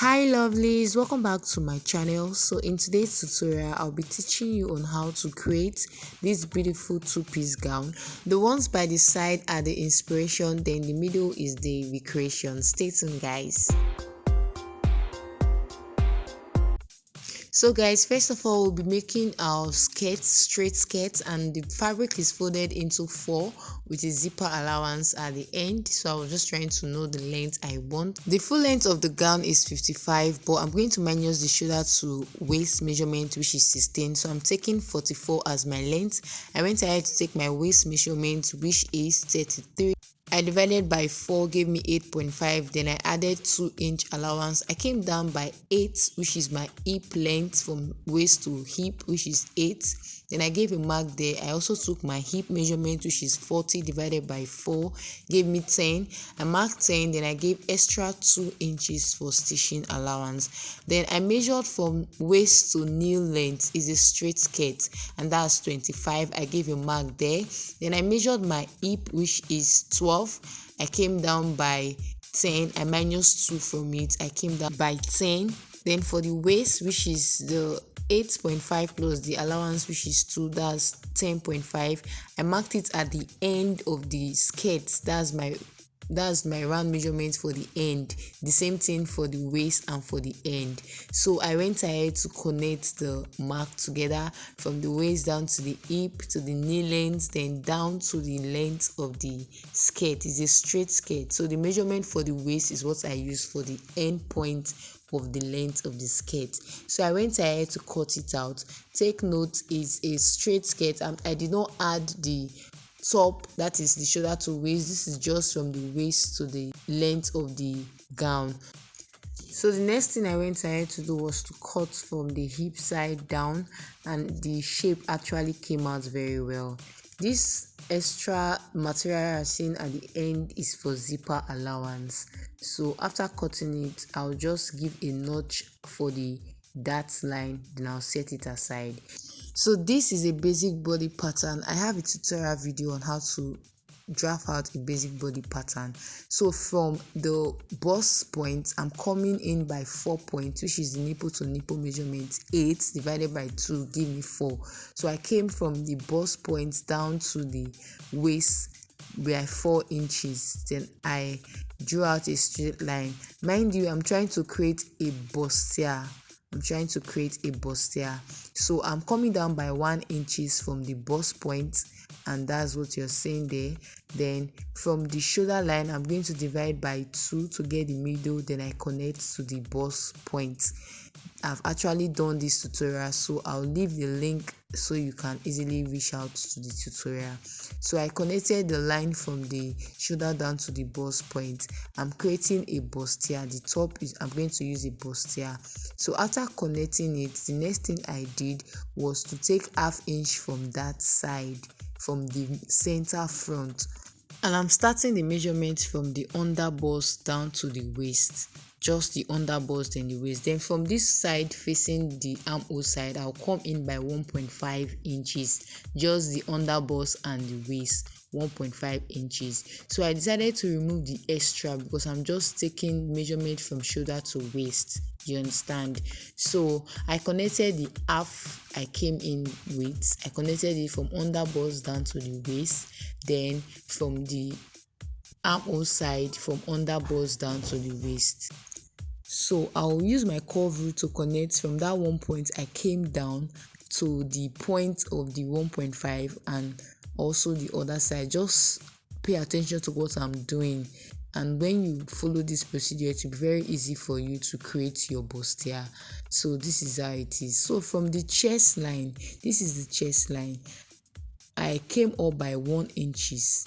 Hi lovelies, welcome back to my channel. So in today's tutorial I'll be teaching you on how to create this beautiful two-piece gown. The ones by the side are the inspiration, then the middle is the recreation. Stay tuned guys. So guys, first of all, we'll be making our skirts, straight skirts, and the fabric is folded into 4 with a zipper allowance at the end. So I was just trying to know the length I want. The full length of the gown is 55, but I'm going to minus the shoulder to waist measurement, which is 16. So I'm taking 44 as my length. I went ahead to take my waist measurement, which is 33. I divided by 4, gave me 8.5. Then I added 2-inch allowance. I came down by 8, which is my hip length from waist to hip, which is 8. Then I gave a mark there. I also took my hip measurement, which is 40 divided by 4, gave me 10. I marked 10. Then I gave extra 2 inches for stitching allowance. Then I measured from waist to knee length is a straight skirt, and that's 25. I gave a mark there. Then I measured my hip, which is 12. I came down by 10. I minus 2 from it. I came down by 10. Then for the waist, which is the 8.5 plus the allowance, which is 2, that's 10.5. I marked it at the end of the skirt. That's my round measurement for the end. The same thing for the waist and for the end. So I went ahead to connect the mark together from the waist down to the hip to the knee length, then down to the length of the skirt. It's a straight skirt, so the measurement for the waist is what I use for the end point of the length of the skirt. So I went ahead to cut it out. Take note, it's a straight skirt, and I did not add the top, that is the shoulder to waist. This is just from the waist to the length of the gown. So the next thing I went ahead to do was to cut from the hip side down, and the shape actually came out very well. This extra material I've seen at the end is for zipper allowance. So after cutting it, I'll just give a notch for the dart line, then I'll set it aside. So this is a basic body pattern. I have a tutorial video on how to draft out a basic body pattern. So from the bust point, I'm coming in by 4 points, which is the nipple to nipple measurement. 8 divided by 2 give me 4. So I came from the bust point down to the waist by 4 inches. Then I drew out a straight line. Mind you, I'm trying to create a bustier. So I'm coming down by 1 inches from the bust point, and that's what you're seeing there. Then from the shoulder line, I'm going to divide by 2 to get the middle. Then I connect to the bust point. I've actually done this tutorial, so I'll leave the link so you can easily reach out to the tutorial. So I connected the line from the shoulder down to the bust point. I'm creating a bustier. The top is, I'm going to use a bustier. So after connecting it, the next thing I did was to take 1/2 inch from that side, from the center front, and I'm starting the measurement from the under bust down to the waist. Just the under bust and the waist. Then from this side facing the armhole side, I'll come in by 1.5 inches, just the under bust and the waist, 1.5 inches. So I decided to remove the extra because I'm just taking measurement from shoulder to waist, you understand. So I connected the half I came in with. I connected it from under bust down to the waist, then from the armhole side, from under bust down to the waist. So I'll use my curve rule to connect from that 1 point I came down to the point of the 1.5, and also the other side. Just pay attention to what I'm doing, and when you follow this procedure, it will be very easy for you to create your bustier. So this is how it is. So from the chest line, this is the chest line, I came up by 1 inches.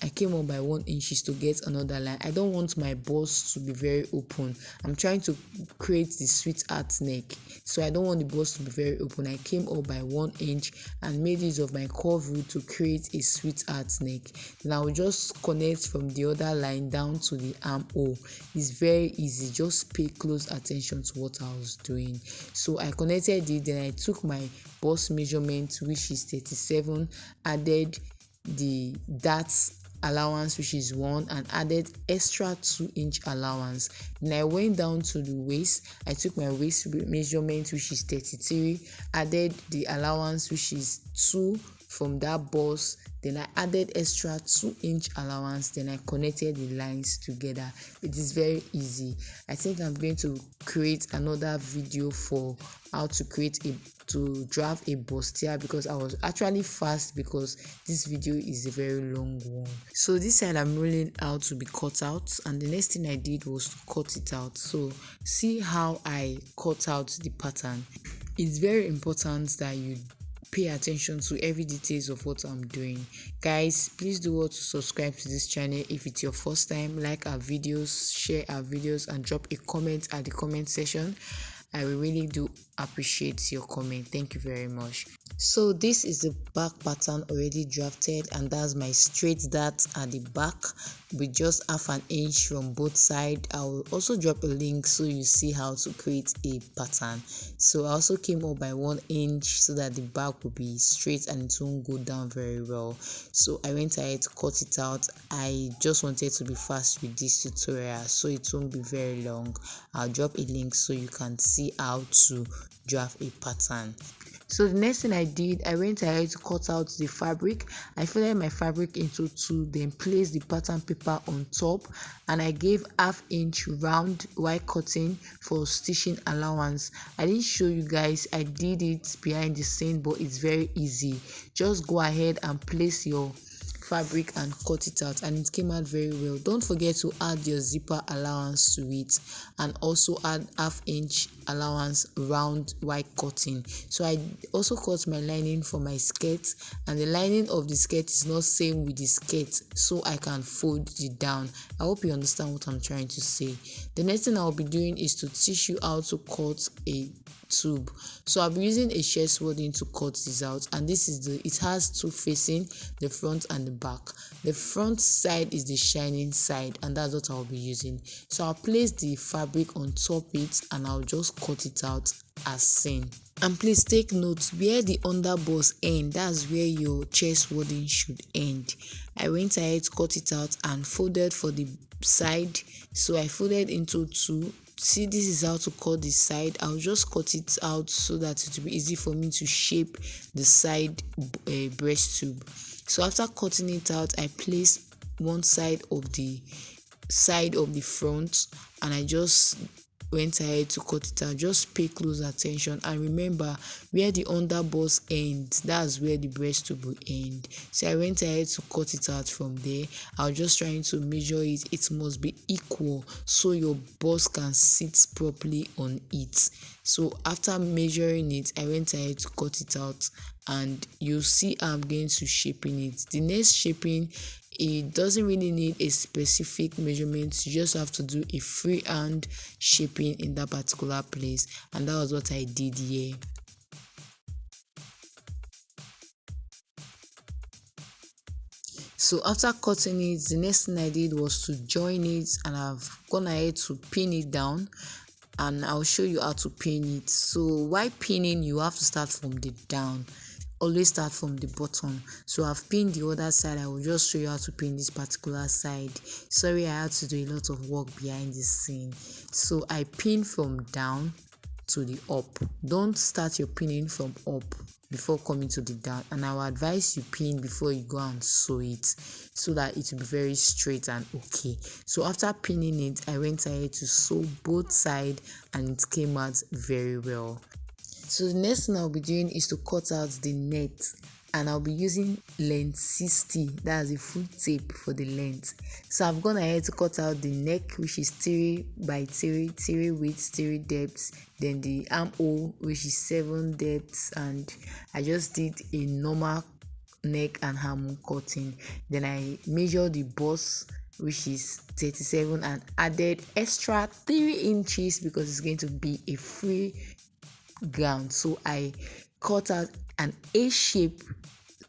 To get another line. I don't want my bust to be very open. I'm trying to create the sweetheart neck, so I don't want the bust to be very open. I came up by 1 inch and made use of my curve rule to create a sweetheart neck. Then I will just connect from the other line down to the armhole. It's very easy. Just pay close attention to what I was doing. So I connected it. Then I took my bust measurement, which is 37, added the darts allowance, which is 1, and added extra 2-inch allowance. Then I went down to the waist. I took my waist measurement, which is 33, added the allowance, which is 2 from that bust. Then I added extra 2-inch allowance. Then I connected the lines together. It is very easy. I think I'm going to create another video for how to draft a bustier, because I was actually fast, because this video is a very long one. So this side I'm rolling out to be cut out, and the next thing I did was to cut it out. So see how I cut out the pattern. It's very important that you pay attention to every details of what I'm doing. Guys, please do want to subscribe to this channel if it's your first time. Like our videos, share our videos, and drop a comment at the comment section. I really do appreciate your comment. Thank you very much. So this is the back pattern already drafted, and that's my straight dart at the back with just 1/2 inch from both sides. I will also drop a link so you see how to create a pattern. So I also came up by 1 inch so that the back will be straight and it won't go down very well. So I went ahead to cut it out. I just wanted to be fast with this tutorial so it won't be very long. I'll drop a link so you can see how to draft a pattern. So the next thing I did, I went ahead to cut out the fabric. I folded my fabric into 2, then placed the pattern paper on top, and I gave 1/2 inch round wide cutting for stitching allowance. I didn't show you guys, I did it behind the scene, but it's very easy. Just go ahead and place your fabric and cut it out, and it came out very well. Don't forget to add your zipper allowance to it, and also add 1/2 inch allowance round wide cutting. So I also cut my lining for my skirt, and the lining of the skirt is not same with the skirt, so I can fold it down. I hope you understand what I'm trying to say. The next thing I'll be doing is to teach you how to cut a tube. So I'll be using a chest wadding to cut this out, and this is it has 2 facing, the front and the back. The front side is the shining side, and that's what I'll be using. So I'll place the fabric on top it, and I'll just cut it out as seen. And please take note, where the underbust end, that's where your chest wadding should end. I went ahead to cut it out and folded for the side. So I folded into 2. See, this is how to cut the side. I'll just cut it out so that it will be easy for me to shape the side breast tube. So after cutting it out, I placed one side of the front, and I just went ahead to cut it out. Just pay close attention, and remember, where the underbust ends, that's where the breast tube will end. So I went ahead to cut it out from there. I was just trying to measure it. It must be equal so your bust can sit properly on it. So after measuring it, I went ahead to cut it out, and you see I'm going to shaping it. The next shaping, it doesn't really need a specific measurement. You just have to do a freehand shaping in that particular place, and that was what I did here. So after cutting it, the next thing I did was to join it, and I've gone ahead to pin it down, and I'll show you how to pin it. So while pinning, you have to start from the down. Always start from the bottom. So I've pinned the other side. I will just show you how to pin this particular side. Sorry, I had to do a lot of work behind the scene. So I pin from down to the up. Don't start your pinning from up before coming to the down, and I will advise you pin before you go and sew it, so that it will be very straight and okay. So after pinning it, I went ahead to sew both sides, and it came out very well. So the next thing I'll be doing is to cut out the net, and I'll be using length 60, that's a full tape for the length. So I've gone ahead to cut out the neck, which is 3 by 3, 3 width, 3 depth, then the armhole, which is 7 depths, and I just did a normal neck and armhole cutting. Then I measured the bust, which is 37, and added extra 3 inches because it's going to be a free gown. So I cut out an A shape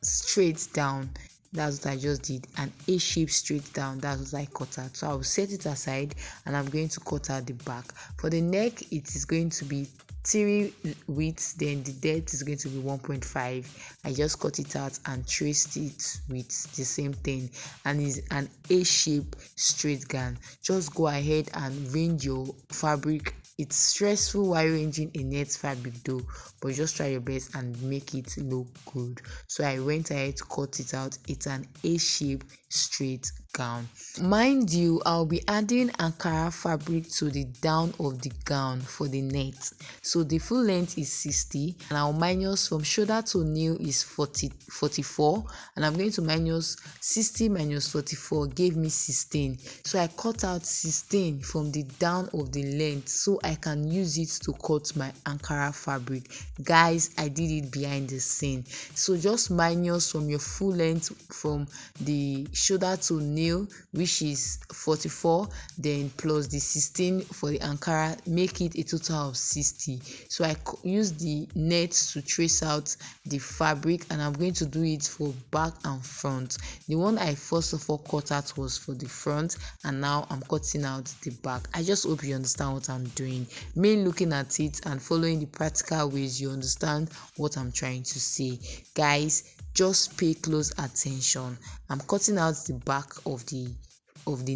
straight down. That's what I just did. An A shape straight down, that's what I cut out. So I will set it aside and I'm going to cut out the back. For the neck, it is going to be 3 width, then the depth is going to be 1.5. I just cut it out and traced it with the same thing, and it's an A shape straight gown. Just go ahead and range your fabric. It's stressful while ranging a net fabric though, but just try your best and make it look good. So I went ahead to cut it out. It's an A shape straight gown. Mind you, I'll be adding Ankara fabric to the down of the gown for the net. So the full length is 60 and I'll minus from shoulder to nail is 44, and I'm going to minus 60 minus 44 gave me 16. So I cut out 16 from the down of the length so I can use it to cut my Ankara fabric. Guys, I did it behind the scene. So just minus from your full length from the shoulder to nail, which is 44, then plus the 16 for the Ankara, make it a total of 60. So I use the net to trace out the fabric, and I'm going to do it for back and front. The one I first of all cut out was for the front, and now I'm cutting out the back. I just hope you understand what I'm doing. Me looking at it and following the practical ways, you understand what I'm trying to say. Guys, just pay close attention. I'm cutting out the back of the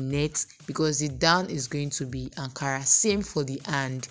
net because the down is going to be Ankara. Same for the hand.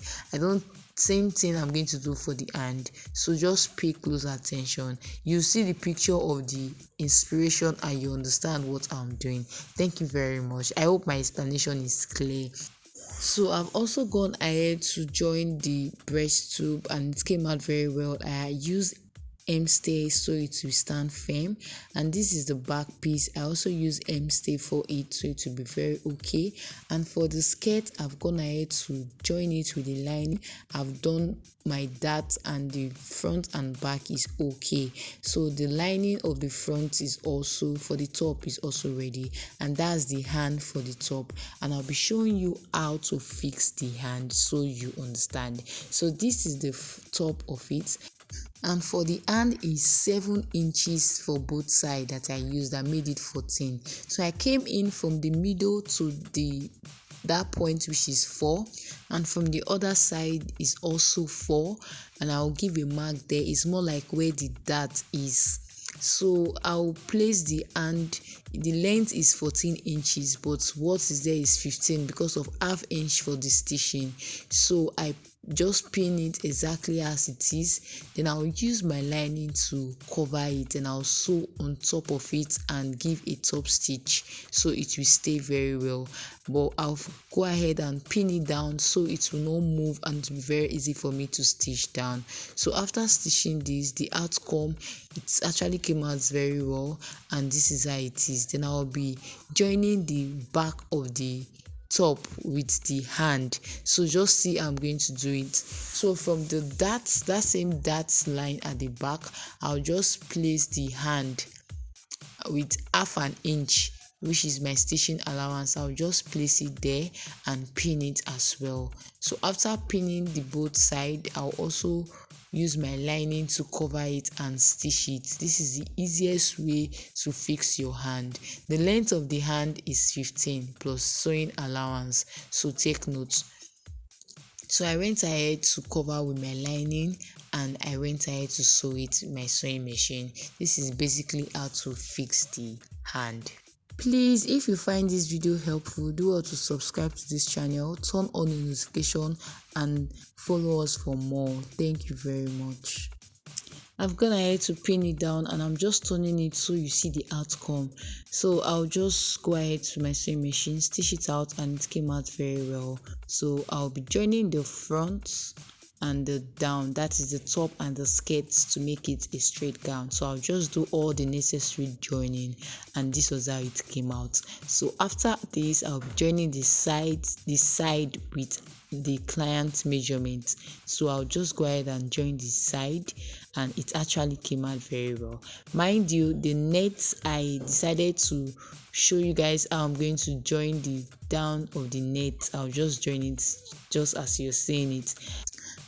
Same thing I'm going to do for the hand. So just pay close attention. You see the picture of the inspiration and you understand what I'm doing. Thank you very much. I hope my explanation is clear. So I've also gone ahead to join the breast tube and it came out very well. I used M-stay so it will stand firm, and this is the back piece. I also use M-stay for it so it will be very okay. And for the skirt, I've gone ahead to join it with the lining. I've done my dart and the front and back is okay. So the lining of the front is also for the top is also ready, and that's the hand for the top, and I'll be showing you how to fix the hand so you understand. So this is the top of it. And for the hand is 7 inches for both sides that I used. I made it 14. So I came in from the middle to that point, which is 4, and from the other side is also 4, and I'll give a mark there. It's more like where the dart is. So I'll place the hand. The length is 14 inches, but what is there is 15 because of half inch for the stitching. So I just pin it exactly as it is, then I'll use my lining to cover it, and I'll sew on top of it and give a top stitch so it will stay very well. But I'll go ahead and pin it down so it will not move and it will be very easy for me to stitch down. So after stitching this, the outcome, it actually came out very well, and this is how it is. Then I'll be joining the back of the top with the hand. So just see I'm going to do it. So from the that same dart line at the back, I'll just place the hand with half an inch, which is my stitching allowance. I'll just place it there and pin it as well. So after pinning the both side, I'll also use my lining to cover it and stitch it. This is the easiest way to fix your hand. The length of the hand is 15 plus sewing allowance, so take note. So I went ahead to cover with my lining and I went ahead to sew it with my sewing machine. This is basically how to fix the hand. Please, if you find this video helpful, do well to subscribe to this channel, turn on the notification and follow us for more. Thank you very much. I've gone ahead to pin it down and I'm just turning it so you see the outcome. So I'll just go ahead to my sewing machine, stitch it out, and it came out very well. So I'll be joining the front and the down, that is the top and the skirts, to make it a straight gown. So I'll just do all the necessary joining, and this was how it came out. So after this, I'll be joining the side with the client measurement. So I'll just go ahead and join the side, and it actually came out very well. Mind you, the net, I decided to show you guys how I'm going to join the down of the net. I'll just join it just as you're seeing it.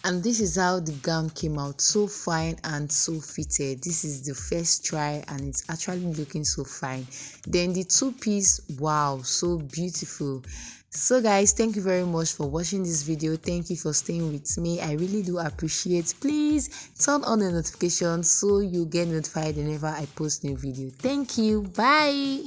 And this is how the gown came out, so fine and so fitted. This is the first try and it's actually looking so fine. Then the two-piece, wow, so beautiful. So guys, thank you very much for watching this video. Thank you for staying with me. I really do appreciate. Please turn on the notifications so you get notified whenever I post new video. Thank you. Bye.